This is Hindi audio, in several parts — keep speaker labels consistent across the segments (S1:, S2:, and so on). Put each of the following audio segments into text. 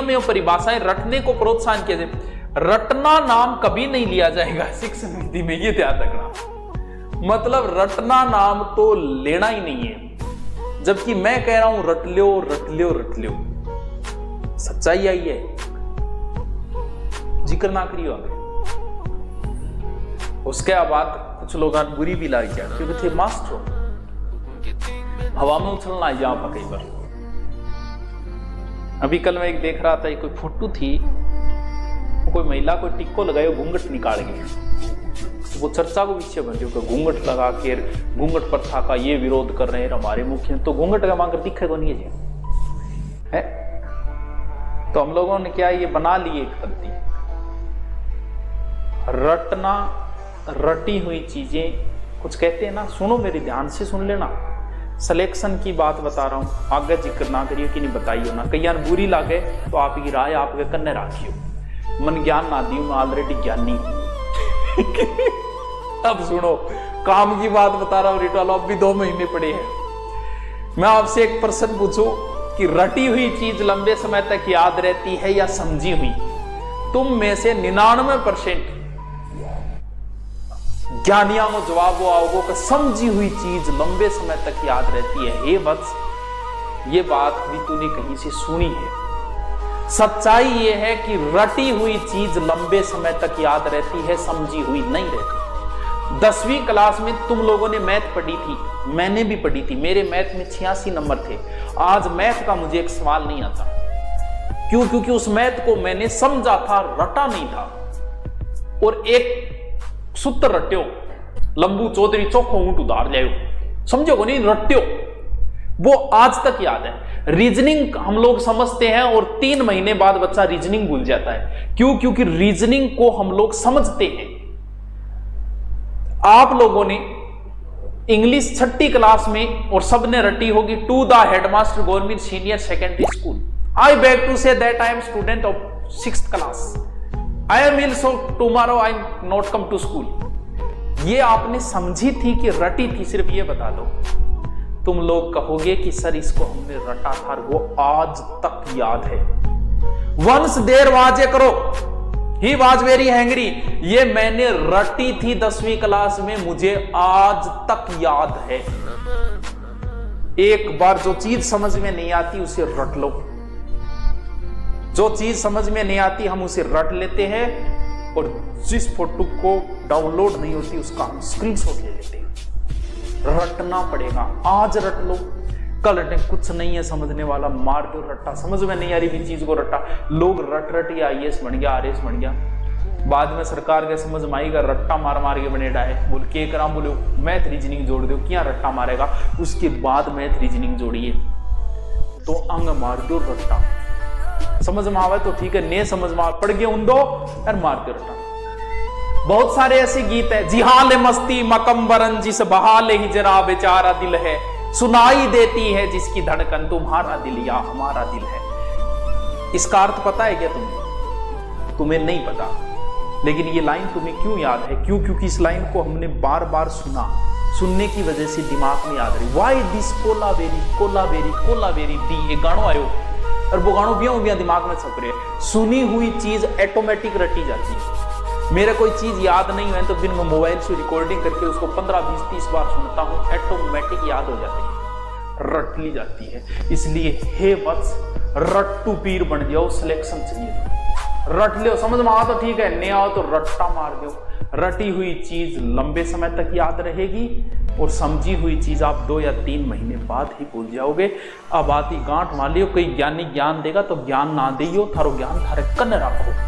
S1: में परिभाषाएं रटने को प्रोत्साहन किया जाए। रटना नाम कभी नहीं लिया जाएगा शिक्षण नीति में, ये ध्यान रखना। मतलब रटना नाम तो लेना ही नहीं है, जबकि मैं कह रहा हूं रट लो रट लो रट लो। सच्चाई आई है, जिक्र ना करियो आगे। उसके बाद कुछ लोग बुरी भी लाई क्या, क्योंकि थे मास्टर हवा में उछलना है यहां पर कई बार। अभी कल मैं एक देख रहा था, कोई फोटो थी, कोई महिला को टिक्को लगाए घूंघट निकाल गई, वो चर्चा को विषय बन गया। घूंघट लगा के घूंघट प्रथा का ये विरोध कर रहे हैं हमारे मुख्य, तो घूंघट का मांग दिखे तो नहीं है। तो हम लोगों ने क्या ये बना ली एक पद्धति, रटना, रटी हुई चीजें कुछ कहते हैं ना। सुनो मेरी ध्यान से सुन लेना, सिलेक्शन की बात बता रहा हूं, आगे जिक्र ना करियो कि नहीं बताइयो ना, कई बुरी लागे तो आपकी राय आपके कन्ने राखियो। मन ज्ञान ना दियो, मैं ऑलरेडी ज्ञानी हूं। अब सुनो, काम की बात बता रहा हूं रिटवालो, अब भी 2 महीने पड़े हैं। मैं आपसे एक प्रश्न पूछूं कि रटी हुई चीज लंबे समय तक याद रहती है या समझी हुई? तुम में से 99% ज्ञानियों को जवाब वो आओगे कि समझी हुई चीज लंबे समय तक याद रहती है। हे वत्स, ये बात भी तूने कहीं से सुनी है। सच्चाई ये है कि रटी हुई चीज लंबे समय तक याद रहती है, समझी हुई नहीं रहती। 10वीं क्लास में तुम लोगों ने मैथ पढ़ी थी, मैंने भी पढ़ी थी, मेरे मैथ में 86 नंबर थे। आज मैथ का मुझे एक सवाल नहीं आता। क्यों? क्योंकि उस मैथ को मैंने समझा था, रटा नहीं था। और एक सूत्र रट्यो, लंबू चौधरी चोखो ऊंट उधार ले, समझो नहीं, रट्यो, वो आज तक याद है। रीजनिंग हम लोग समझते हैं और 3 महीने बाद बच्चा रीजनिंग भूल जाता है। क्यों? क्योंकि रीजनिंग को हम लोग समझते हैं। आप लोगों ने इंग्लिश 6ठी क्लास में और सबने रटी होगी, to the headmaster government senior secondary school. I beg to say that I am student of 6th class. I am ill so tomorrow I not come to school. ये आपने समझी थी कि रटी थी? सिर्फ ये बता दो। तुम लोग कहोगे कि सर इसको हमने रटा था, वो आज तक याद है। वंस देर वाजे करो, ही वाज वेरी हैंग्री, ये मैंने रटी थी 10वीं क्लास में, मुझे आज तक याद है। एक बार जो चीज समझ में नहीं आती उसे रट लो। जो चीज समझ में नहीं आती हम उसे रट लेते हैं, और जिस फोटो को डाउनलोड नहीं होती उसका हम स्क्रीनशॉट ले लेते हैं। रटना पड़ेगा, आज रट लो, कल रटे। कुछ नहीं है समझने वाला, मार दो रट्टा। समझ में नहीं आ रही भी चीज को रट्टा। लोग रट रट या IAS बन गया, RS बन गया, बाद में सरकार के समझ में आएगा रट्टा मार मार के बने डाए। बोल के करा, बोलो मैथ रीजनिंग जोड़ दो, क्या रट्टा मारेगा? उसके बाद मैथ रीजनिंग जोड़िए तो अंग मार दो रट्टा। समझ में आवे तो ठीक है, ने समझ में पड़ गए उन दो और मार दो रट्टा। बहुत सारे ऐसे गीत है, जिहाल मस्ती मकम्बरन जिस बहाल हिजरा बेचारा दिल है, सुनाई देती है जिसकी धड़कन तुम्हारा दिल या हमारा दिल है। इसका अर्थ पता है क्या तुम्हें? तुम्हें नहीं पता, लेकिन ये लाइन तुम्हें क्यों याद है? क्यों? क्योंकि इस लाइन को हमने बार बार सुना, सुनने की वजह से दिमाग में याद रही। वाई दिस कोलावेरी कोलावेरी कोलावेरी दी, ये गानो आयो और वो गानो भी दिमाग में छप रहे। सुनी हुई चीज ऑटोमेटिक रटी जाती है। मेरे कोई चीज याद नहीं है तो दिन में मोबाइल से रिकॉर्डिंग करके उसको 15, 20, 30 बार सुनता हूं, ऑटोमेटिक याद हो जाती है, रट ली जाती है। इसलिए हे वत्स, रट्टू पीर बन जाओ, सिलेक्शन चाहिए रट लो। समझ में आओ तो ठीक है, नहीं आओ तो रट्टा मार दो। रटी हुई चीज लंबे समय तक याद रहेगी और समझी हुई चीज आप 2 या 3 महीने बाद ही भूल जाओगे। अब आती गांठ मान लियो, कोई ज्ञानी ज्ञान देगा तो ज्ञान ना दियो, थारो ज्ञान थारे कन रखो।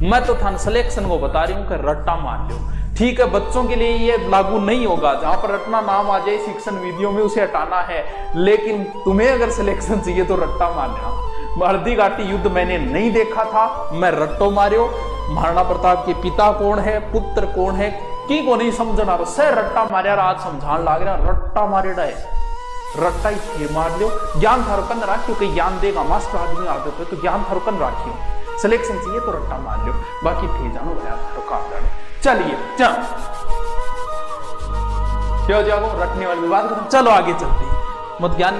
S1: मैं तो थान सिलेक्शन को बता रही हूं कि रट्टा मान लो। ठीक है, बच्चों के लिए ये लागू नहीं होगा, जहां पर रटना नाम आ जाए शिक्षण विधियों में उसे हटाना है, लेकिन तुम्हें अगर सिलेक्शन चाहिए तो रट्टा मान लेना। हल्दी घाटी युद्ध मैंने नहीं देखा था, मैं रट्टो मारियो। महाराणा प्रताप के पिता कौन है, पुत्र कौन है, की को नहीं समझना, सह रट्टा मारिया, आज समझान लाग रहा, रट्टा मारेड़ा है, रट्टा ही थे मार लो। ज्ञान थारो कन राखियो, कहीं ज्ञान देगा मास्टर आदमी आदत है तो ज्ञान थारो कन राखियो। सिलेक्शन चाहिए तो रट्टा मार लो, बाकी थे जानो भैया थारो काम जाने। चलिए चल क्यों जाओ, रटने वाली बात, चलो आगे चलते हैं। मत ज्ञान